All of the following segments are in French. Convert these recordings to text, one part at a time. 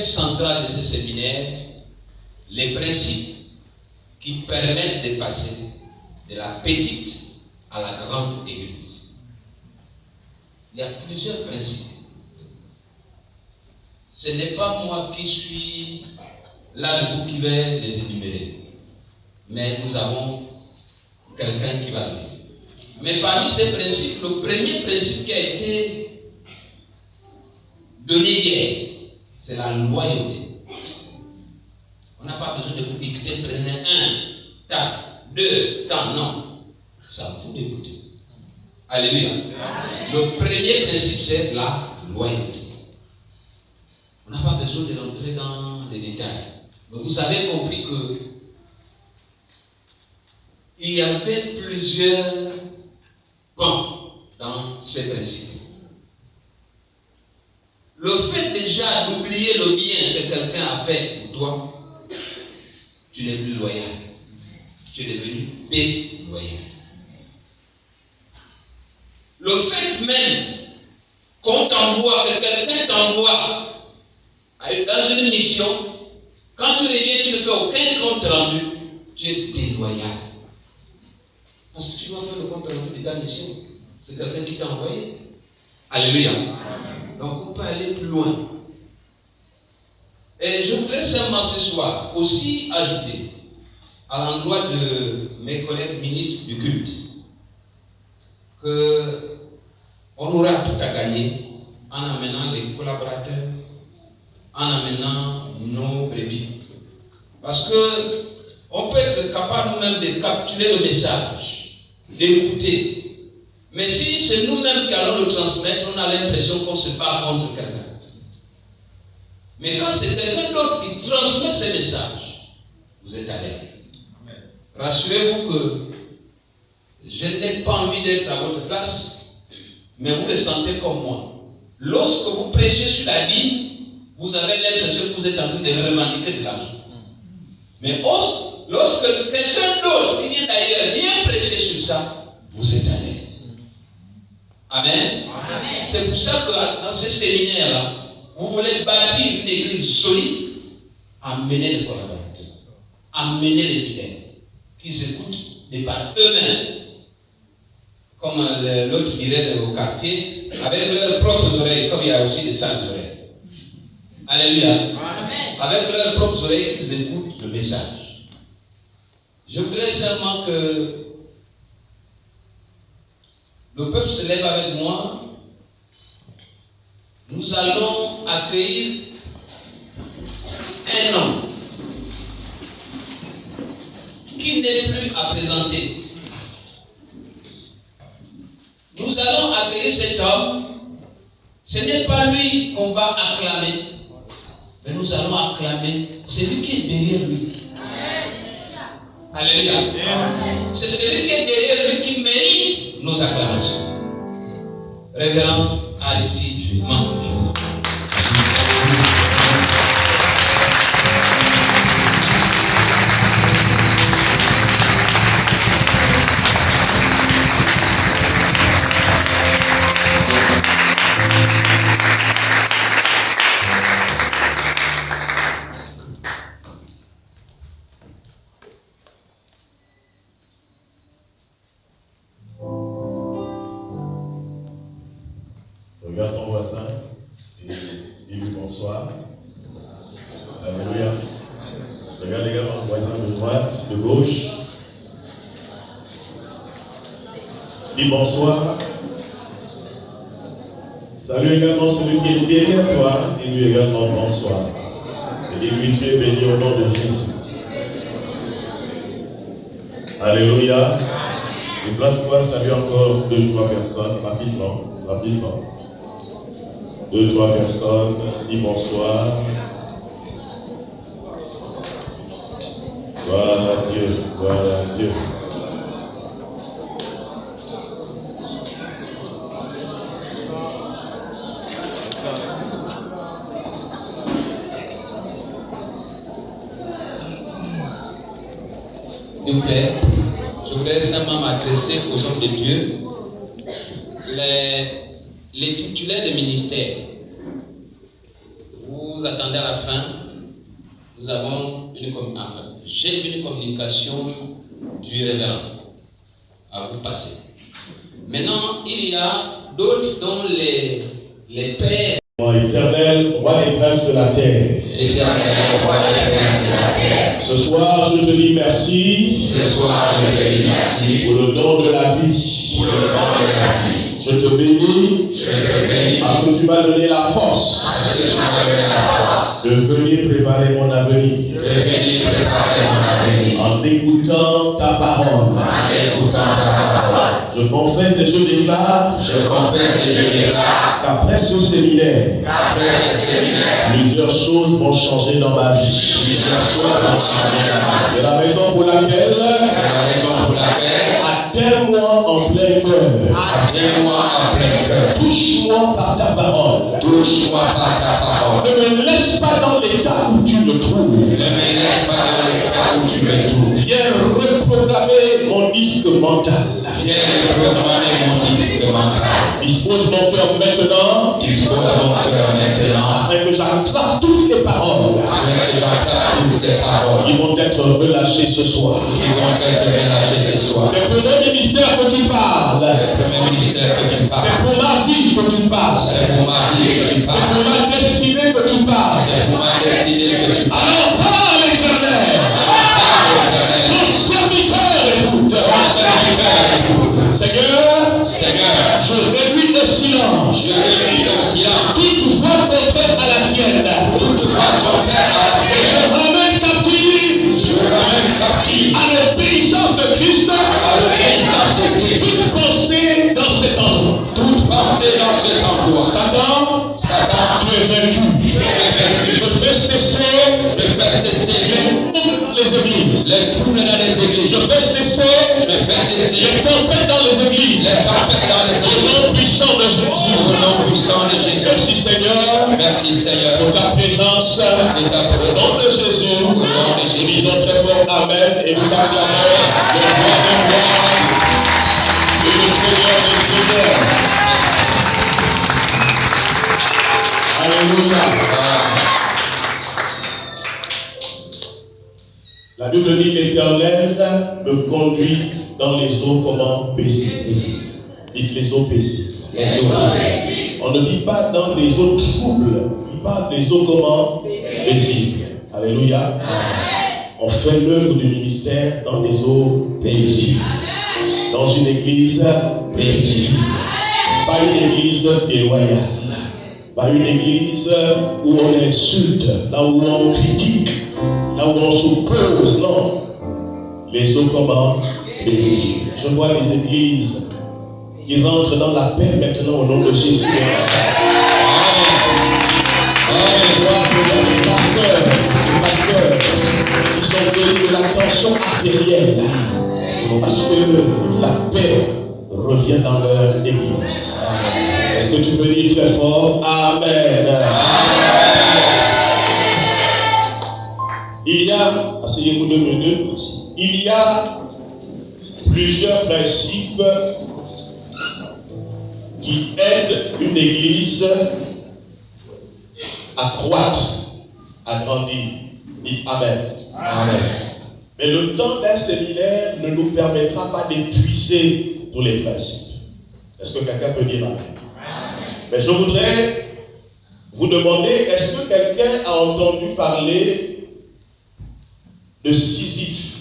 Central de ce séminaire, les principes qui permettent de passer de la petite à la grande église. Il y a plusieurs principes. Ce n'est pas moi qui suis là debout qui vais les énumérer, mais nous avons quelqu'un qui va le dire. Mais parmi ces principes, le premier principe qui a été donné hier, c'est la loyauté. On n'a pas besoin de vous dicter, prenez un temps, deux temps, non. C'est à vous d'écouter. Alléluia. Amen. Le premier principe, c'est la loyauté. On n'a pas besoin de rentrer dans les détails. Mais vous avez compris que il y avait plusieurs pans dans ces principes. Le fait déjà d'oublier le bien que quelqu'un a fait pour toi, tu n'es plus loyal. Tu es devenu déloyal. Le fait même qu'on t'envoie, que quelqu'un t'envoie dans une mission, quand tu reviens, tu ne fais aucun compte rendu, tu es déloyal. Parce que tu dois faire le compte rendu de ta mission. C'est quelqu'un qui t'a envoyé. Alléluia. Donc on peut aller plus loin. Et je voudrais seulement ce soir aussi ajouter à l'endroit de mes collègues ministres du culte qu'on aura tout à gagner en amenant les collaborateurs, en amenant nos brebis. Parce que on peut être capable nous-mêmes de capturer le message, d'écouter. Mais si c'est nous-mêmes qui allons le transmettre, on a l'impression qu'on se bat contre quelqu'un. Mais quand c'est quelqu'un d'autre qui transmet ces messages, vous êtes à l'aise. Rassurez-vous que je n'ai pas envie d'être à votre place, mais vous le sentez comme moi. Lorsque vous prêchez sur la ligne, vous avez l'impression que vous êtes en train de revendiquer de l'argent. Mais lorsque quelqu'un d'autre qui vient d'ailleurs vient prêcher sur ça, vous êtes à l'aise. Amen. Amen. C'est pour ça que dans ces séminaires-là, vous voulez bâtir une église solide, amenez les collaborateurs, amenez les fidèles, qu'ils écoutent de par eux-mêmes, comme l'autre dirait au quartier, avec leurs propres oreilles, comme il y a aussi des sales oreilles. Alléluia. Amen. Avec leurs propres oreilles, qu'ils écoutent le message. Je voudrais seulement que le peuple se lève avec moi. Nous allons accueillir un homme qui n'est plus à présenter. Nous allons accueillir cet homme. Ce n'est pas lui qu'on va acclamer, mais nous allons acclamer celui qui est derrière lui. Alléluia. C'est celui qui est derrière lui qui mérite nos acclamations. Révérend Aristide Manfred. Regarde ton voisin et dis-lui bonsoir. Alléluia. Regarde également ton voisin de droite, de gauche. Dis bonsoir. Salue également celui qui est derrière toi. Dis-lui également bonsoir. Et dis-lui tu es béni au nom de Jésus. Alléluia. Et place-toi, salue encore 2-3 personnes, rapidement. 2-3 personnes, dis bonsoir. Gloire à Dieu, gloire à Dieu. S'il vous plaît, je voudrais simplement m'adresser aux hommes de Dieu. Les titulaires de ministère, vous attendez à la fin, nous avons j'ai une communication du révérend à vous passer. Maintenant, il y a d'autres dont les pères. Éternel, roi des princes de la terre. Éternel, roi des princes de la terre. Ce soir, je te dis merci. Ce soir, je te dis merci pour le don de la vie. Pour le don de la vie. Je te bénis. Parce que tu m'as donné la force. De venir préparer mon avenir. En écoutant ta parole. Je confesse et je déclare. Qu'après ce séminaire. Plusieurs choses vont changer dans ma vie. C'est la raison pour laquelle. Atteins-moi en plein cœur. Touche-moi par ta parole. Ne me laisse pas dans l'état où tu me trouves. Viens reprogrammer mon disque mental. Dispose mon cœur maintenant. Afin que j'attrape toutes les paroles. Qui vont être relâchées ce soir. C'est pour le ministère que tu parles. C'est pour ma vie que tu parles. C'est pour ma destinée que tu parles. Alors parle, Éternel. Ton serviteur écoute. Seigneur, je réduis le silence. Toute voix contraire à la tienne. Et je ramène captive à l'obéissance de Christ. Toute pensée dans cet endroit. Satan, tu es vaincu. Je fais cesser les ennemis. les troubles dans les églises. Je fais cesser les tempêtes dans les églises. Au nom puissant de Jésus. Merci Seigneur. Merci Seigneur. Pour ta présence. Au nom de Jésus. Nous disons très fort Amen et nous acclamons le roi des rois et le Seigneur des seigneurs. Alléluia. La Bible dit l'Éternel me conduit dans les eaux comment paisibles. Dites les eaux paisibles. Les eaux paisibles. On ne dit pas dans les eaux troubles. Il parle des eaux comment paisibles. Alléluia. On fait l'œuvre du ministère dans les eaux paisibles. Dans une église paisible. Pas une église déloyale. Pas une église où on insulte, là où on critique, là où on s'oppose, non. Les eaux comment paisibles. Je vois les églises qui rentrent dans la paix maintenant au nom de Jésus. Je vois les pasteurs qui sont venus de la tension artérielle parce que la paix revient dans leur église. Est-ce que tu peux dire très fort Amen. Il y a, asseyez-vous 2 minutes, il y a plusieurs principes qui aident une église à croître, à grandir. Dites Amen. Amen. Mais le temps d'un séminaire ne nous permettra pas d'épuiser tous les principes. Est-ce que quelqu'un peut dire Amen? Mais je voudrais vous demander, est-ce que quelqu'un a entendu parler de Sisyphe?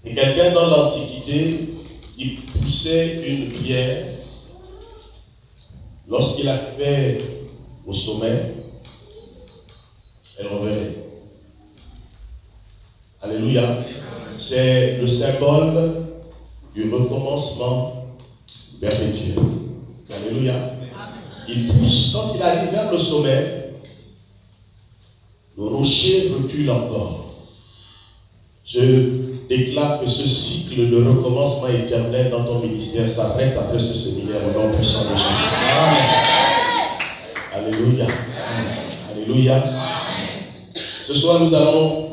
C'est quelqu'un dans l'Antiquité qui poussait une pierre. Lorsqu'il a fait au sommet, elle revenait. Alléluia. C'est le symbole du recommencement perpétuel. Alléluia. Il pousse, quand il arrive vers le sommet, le rocher recule encore. Je déclare que ce cycle de recommencement éternel dans ton ministère s'arrête après ce séminaire au nom puissant de Jésus. Amen. Alléluia. Amen. Alléluia. Amen. Ce soir, nous allons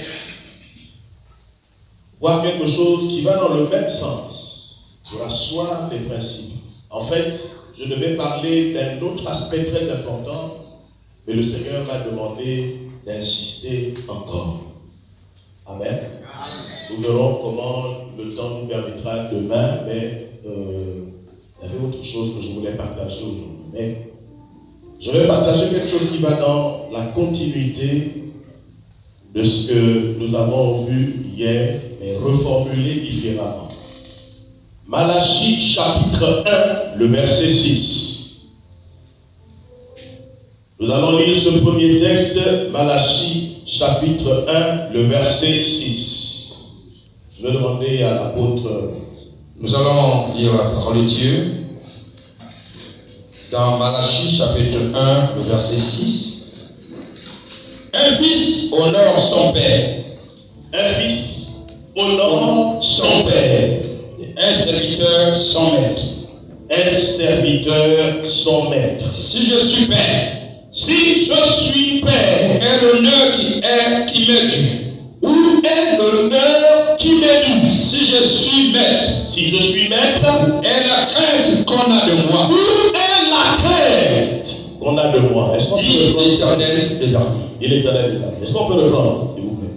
voir quelque chose qui va dans le même sens pour asseoir les principes. En fait, je devais parler d'un autre aspect très important, mais le Seigneur m'a demandé d'insister encore. Amen. Nous verrons comment le temps nous permettra demain, mais il y avait autre chose que je voulais partager aujourd'hui. Mais je vais partager quelque chose qui va dans la continuité de ce que nous avons vu hier, mais reformulé différemment. Malachie chapitre 1, le verset 6. Nous allons lire ce premier texte, Malachie chapitre 1, le verset 6. Je vais demander à l'apôtre. Nous allons lire la parole de Dieu dans Malachie chapitre 1, le verset 6. Un fils honore son père. Un fils honore son père. Un serviteur son maître. Un serviteur son maître. Si je suis père, si je suis père, où est l'honneur qui m'est dû? Où est l'honneur qui m'est dû? Si je suis maître, si je suis maître, est la crainte qu'on a de moi. Où est la crainte qu'on a de moi? Est-ce qu'on peut dit l'Éternel des armées. Et l'Éternel des armées. Est-ce qu'on peut le prendre, s'il vous plaît?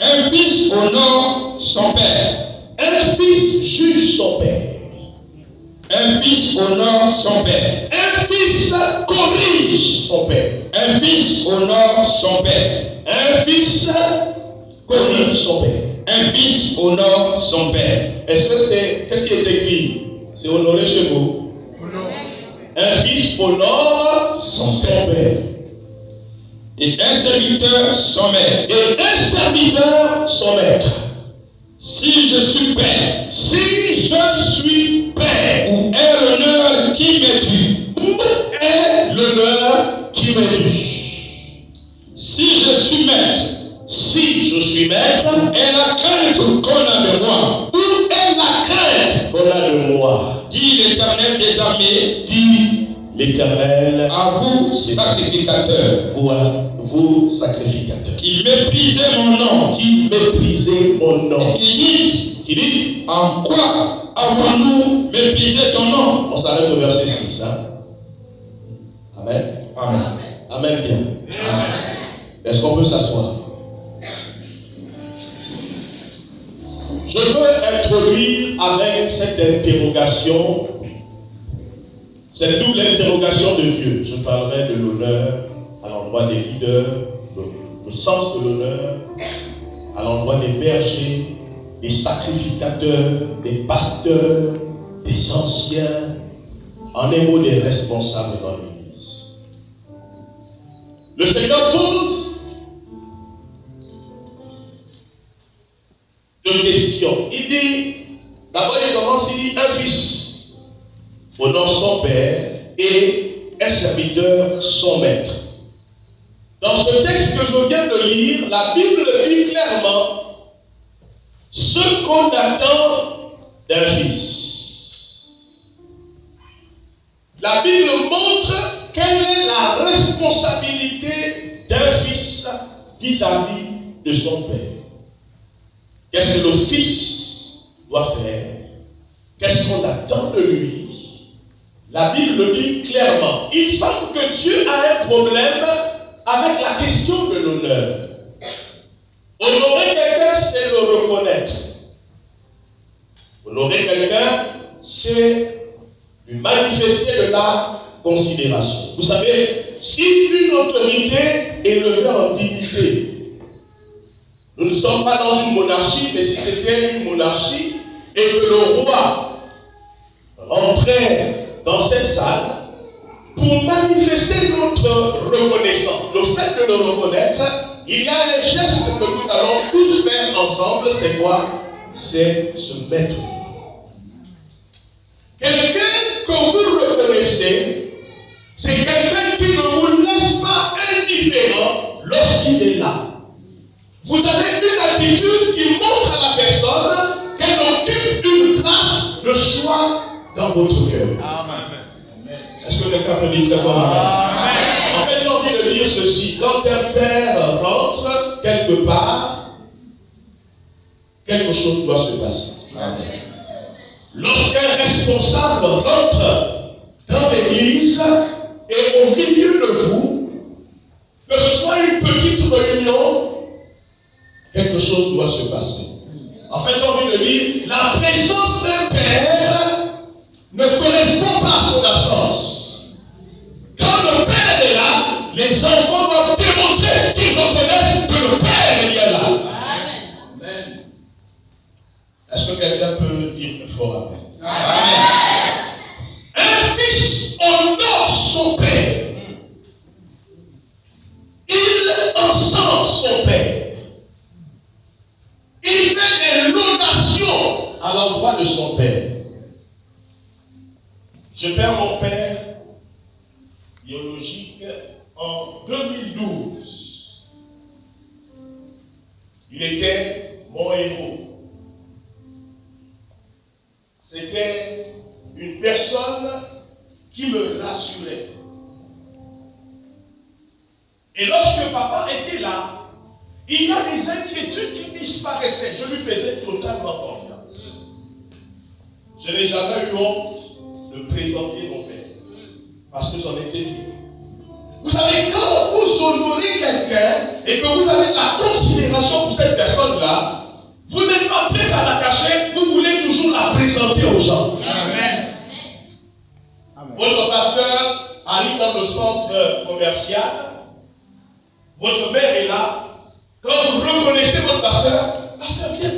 Un fils honore son père. Un fils juge son père. Un fils honore son père. Un fils corrige son père. Un fils honore son père. Un fils corrige son père. Un fils honore son père. Est-ce que c'est... Qu'est-ce qui est écrit? C'est honoré chez vous. Un fils honore son père. Et un serviteur son maître. Et un serviteur son maître. Si je suis père. Si je suis père. Où est l'honneur qui m'est dû? Où est l'honneur qui m'est dû? je suis maître, Si je suis maître, et la crainte qu'on a de moi, où est la crainte qu'on a de moi? dit l'Éternel des armées, Dit l'Éternel à vous, sacrificateurs, vous sacrificateurs, qui méprisez mon nom, qui méprisez mon nom. et qui dites, Qui dit, en quoi avons-nous méprisé ton nom? on s'arrête au verset 6. Hein? Amen. Amen. Amen bien. Est-ce qu'on peut s'asseoir? Je veux introduire avec cette interrogation, cette double interrogation de Dieu. Je parlerai de l'honneur à l'endroit des leaders, le sens de l'honneur à l'endroit des bergers, des sacrificateurs, des pasteurs, des anciens, en un mot des responsables dans l'Église. Le Seigneur pose deux questions. Il dit, d'abord il commence, il dit, un fils honore son père et un serviteur son maître. Dans ce texte que je viens de lire, la Bible dit clairement ce qu'on attend d'un fils. La Bible montre quelle est la responsabilité d'un fils vis-à-vis de son père. Qu'est-ce que le fils doit faire? Qu'est-ce qu'on attend de lui? La Bible le dit clairement. Il semble que Dieu a un problème avec la question de l'honneur. Honorer quelqu'un, c'est le reconnaître. Honorer quelqu'un, c'est lui manifester de la considération. Vous savez, si une autorité est levée en dignité, nous ne sommes pas dans une monarchie, mais si c'était une monarchie et que le roi rentrait dans cette salle, pour manifester notre reconnaissance, le fait de le reconnaître, il y a un geste que nous allons tous faire ensemble, c'est quoi? C'est se mettre. Quelqu'un que vous reconnaissez, c'est quelqu'un qui ne vous laisse pas indifférent lorsqu'il est là. Vous avez une attitude qui montre à la personne qu'elle occupe une place de choix dans votre cœur. Amen. Est-ce que quelqu'un peut dire très fort amen? En fait, j'ai envie de dire ceci. Quand un père rentre quelque part, quelque chose doit se passer. Amen. Lorsqu'un responsable rentre dans l'église et au milieu de vous, que ce soit une petite réunion, quelque chose doit se passer. En fait, j'ai envie de dire, la présence d'un père ne correspond pas à son absence. Quand le père est là, les enfants doivent démontrer qu'ils reconnaissent que le père est bien là. Amen. Est-ce que quelqu'un peut dire très fort amen? Amen. Un fils honore son père. Il encense son père. Il fait des laudations à l'endroit de son père. Je perds mon père biologique en 2012. Il était mon héros. C'était une personne qui me rassurait. Et lorsque papa était là, il y a des inquiétudes qui disparaissaient. Je lui faisais totalement confiance. Je n'ai jamais eu honte de présenter mon père. Parce que j'en étais fier. Vous savez, quand vous honorez quelqu'un et que vous avez la considération pour cette personne-là, vous n'êtes pas prêt à la cacher, vous voulez toujours la présenter aux gens. Amen. Amen. Votre pasteur arrive dans le centre commercial, votre mère est là. Quand vous reconnaissez votre pasteur, pasteur, viens,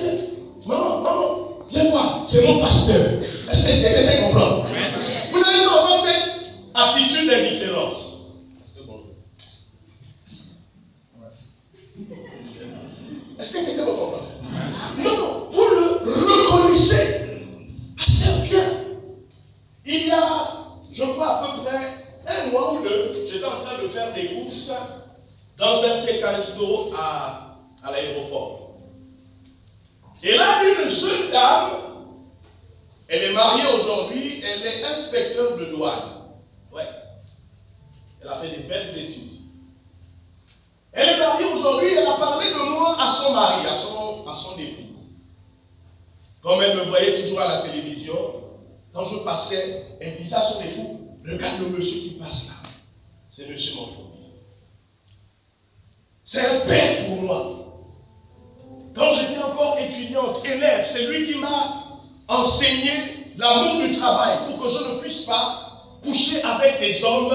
maman, viens voir, c'est mon pasteur. Est-ce que quelqu'un comprend? Vous n'avez pas avoir cette attitude d'indifférence. Est-ce que quelqu'un me comprend? Non, vous le reconnaissez. Pasteur, viens. Il y a, je crois, à peu près un mois ou deux, j'étais en train de faire des courses dans un séquence d'eau à l'aéroport. Et là, une jeune dame, elle est mariée aujourd'hui, elle est inspecteur de douane. Ouais. Elle a fait des belles études. Elle est mariée aujourd'hui, elle a parlé de moi à son mari, à son époux. Comme elle me voyait toujours à la télévision, quand je passais, elle disait à son époux, regarde le monsieur qui passe là. C'est monsieur Monfort. C'est un père pour moi. Quand j'étais encore étudiante, élève, c'est lui qui m'a enseigné l'amour du travail pour que je ne puisse pas coucher avec des hommes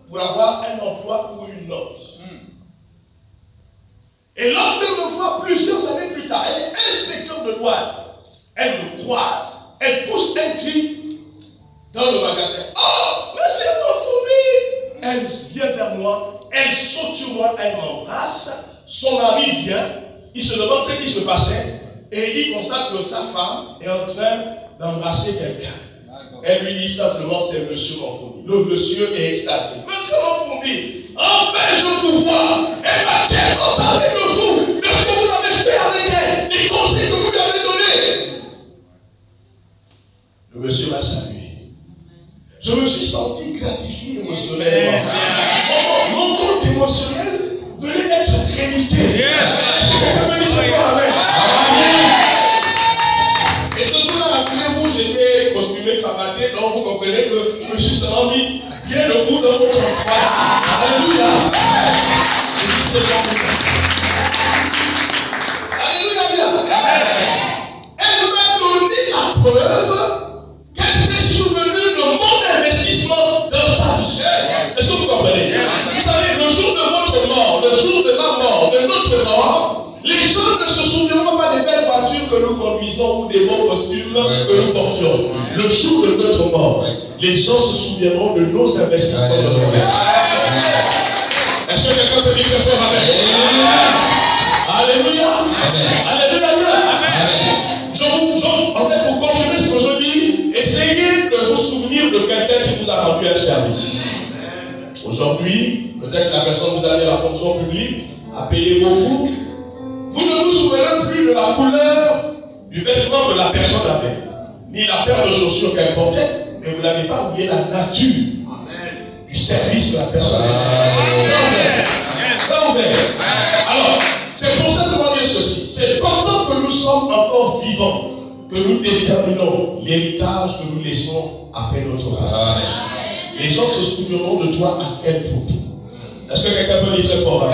pour avoir un emploi ou une note. Et lorsqu'elle me voit plusieurs années plus tard, elle est inspecteur de douane. Elle me croise, elle pousse un cri dans le magasin. Oh, monsieur Monfoumi! Elle vient vers moi, elle saute sur moi, elle m'embrasse. Son mari vient, il se demande ce qui se passait et il constate que sa femme est en train d'embrasser quelqu'un. Elle lui dit simplement, c'est monsieur Monfoumi. Le monsieur est extasié. Monsieur Monfoumi, enfin je vous vois. Elle m'a tellement parlé de vous, de ce que vous avez fait avec elle, des conseils que vous lui avez donnés. Le monsieur m'a salué. Je me suis senti gratifié émotionnellement. Mon compte émotionnel venait d'être réalité. Est-ce que quelqu'un me dit ce soir avec? Et ce jour-là, rassurez-vous, j'étais costumé, cravaté, donc vous comprenez que je me suis seulement mis bien le bout dans votre emploi. Alléluia. Alléluia. Elle m'a donné la preuve qu'elle s'est souvenue de mon investissement dans sa vie. Est-ce que vous comprenez? Vous savez, le jour de votre mort, le jour de ma mort, de notre mort, les gens ne se souviendront pas des belles voitures que nous conduisons ou des beaux costumes que nous portions. Le jour de notre mort, les gens se souviendront de nos investissements dans le monde. Est-ce que quelqu'un peut dire que c'est vrai? Alléluia. Alléluia. En fait, pour confirmer ce que je dis, essayez de vous souvenir de quelqu'un qui vous a rendu un service. Aujourd'hui, peut-être que la personne que vous avez à la fonction publique a payé beaucoup. Vous ne vous souvenez plus de la couleur du vêtement que la personne avait, ni la paire de chaussures qu'elle portait, mais vous n'avez pas oublié la nature du service que la personne avait. Alors, c'est pour ça que moi je dis ceci. C'est pendant que nous sommes encore vivants que nous déterminons l'héritage que nous laissons après notre passage. Les gens se souviendront de toi à quel point. Est-ce que quelqu'un peut dire très fort?